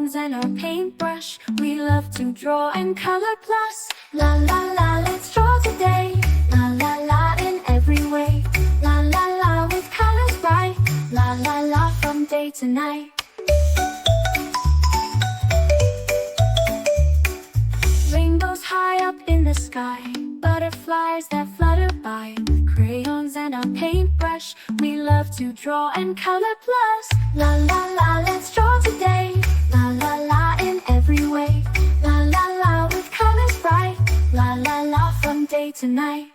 crayons and our paintbrush. We love to draw and color plus. La la la, let's draw today. La la la, in every way. La la la, with colors bright. La la la, from day to night. Rainbows high up in the sky, butterflies that flutter by. With crayons and our paintbrush, we love to draw and color plus. La la la, let's draw today. La la la, in every way. La la la, with colors bright. La la la, from day to night.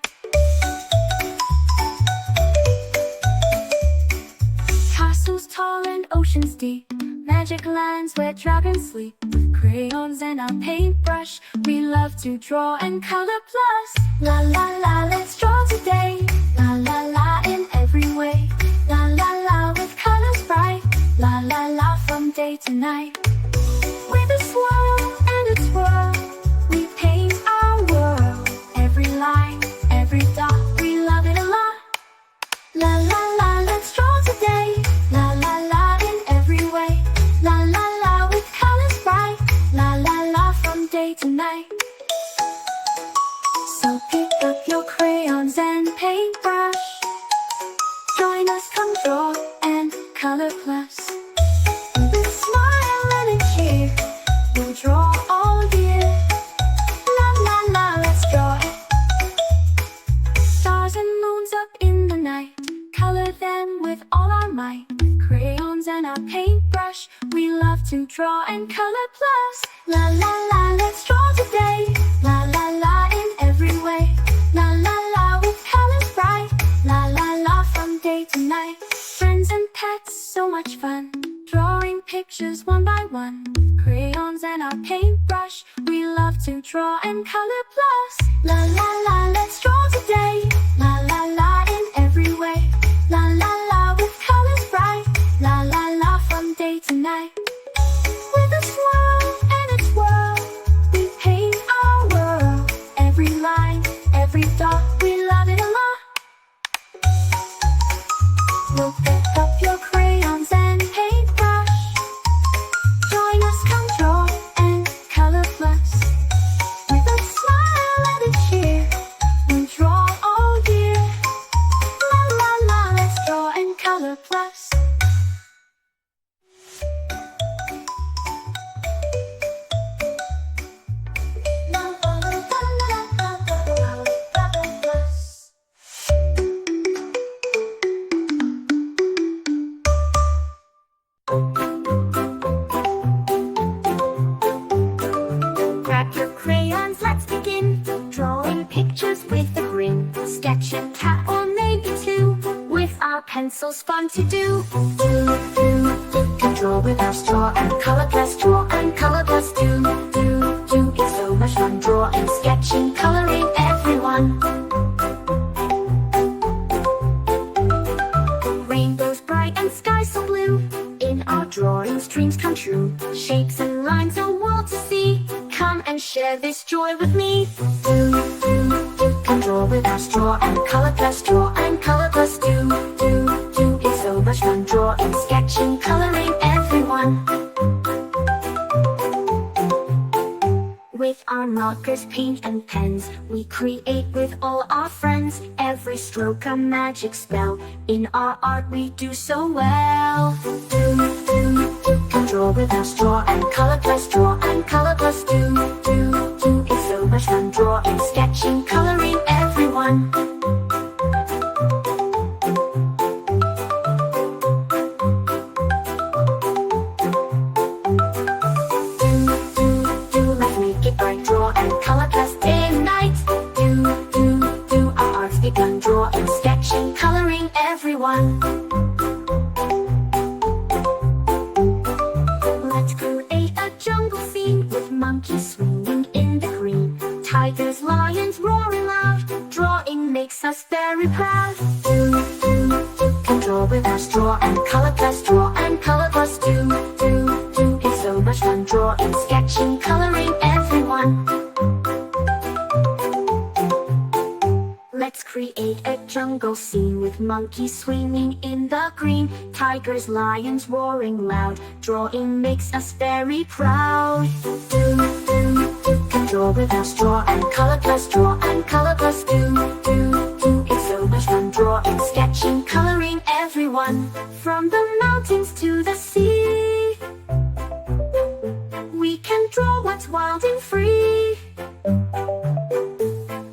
Castles tall and oceans deep, magic lands where dragons sleep. With crayons and our paintbrush, we love to draw and color plus. La la la, let's draw today. La la la, in every way. La la la, with colors bright. La la la, from day to night. With a swirl and a twirl, we paint our world. Every line, every dot, we love it a lot. La la la, let's draw today. La la la, in every way. La la la, with colors bright. La la la, from day to night. So pick up your crayons and paintbrush. Join us, come draw and color plus. With a smile and a cheer, we'll draw all year. La la la, let's draw it. Stars and moons up in the night, color them with all our might. With crayons and our paintbrush, we love to draw and color plus. La la la, let's draw today. La la la, in every way. La la la, with colors bright. La la la, from day to night. Friends and pets, so much fun, drawing pictures one by one. With crayons and our paintbrush, we love to draw and color plus. La la la, let's draw today. La la la, in every way. La la la, with colors bright. La la la, from day to night. With a swirl and a twirl, we paint our world. Every line, every dot, we love it a lot. We'll pick up your crayons and paintbrush. Join us, come draw and color plus. With a smile and a cheer, we'll draw all year. La la la, let's draw and color plus. La la la la la la la plus. Grab your crayons, let's begin. Drawing pictures with a grin. Sketch a cat or maybe two. With our pencils, fun to do. Can draw with our straw and color plus. Draw and color plus. Do. It's so much fun. Drawing, sketching, coloring, everyone. Rainbows bright and skies so blue. In our drawings, dreams come true. Shapes and lines are all to see. Come and share this joy with me. Can draw with our straw and color plus. Draw and color plus. Do. It's so much fun. Drawing, sketching, coloring, everyone. With our markers, paint and pens, we create with all our friends. Every stroke a magic spell. In our art we do so well. Can draw with our straw and color plus. Draw and color plus. Do. It's so much fun. Drawing, sketching, coloring, everyone. Let's make it bright. Draw and color plus. Day and night. Do. Our art's begun. Drawing, sketching, coloring, everyone. Let's create a jungle scene with monkeys swinging in the green. Tigers, lions roaring loud. Drawing makes us very proud. Can draw with our straw and color plus. Draw and color plus. Do. It's so much fun. Drawing, sketching, coloring, everyone. Let's create a jungle scene with monkeys swinging in the green, tigers, lions roaring loud. Drawing makes us very proud. Can draw without straw and color plus draw and color plus do. It's so much fun drawing, sketching, coloring everyone. From the mountains to the sea, we can draw what's wild and free.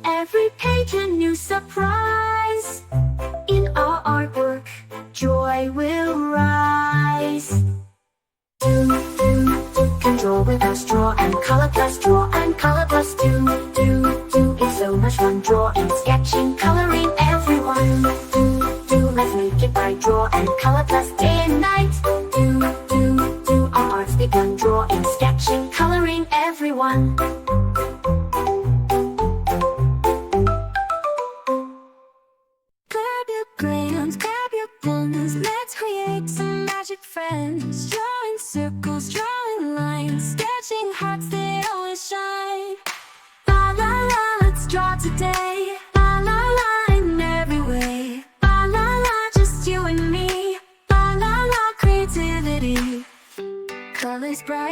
Every page a new surprise. In our artwork, joy will rise. Can draw without straw and color plus draw and color plus do. It's so much fun drawing, sketching, coloring everyone. Let's make it by draw and color plus day and night. Our arts begun drawing, sketching, coloring everyone. Grab your crayons, grab your pens, let's create some magic friends. Drawing circles, drawing lines, sketching hearts that always shine. La la la, let's draw today.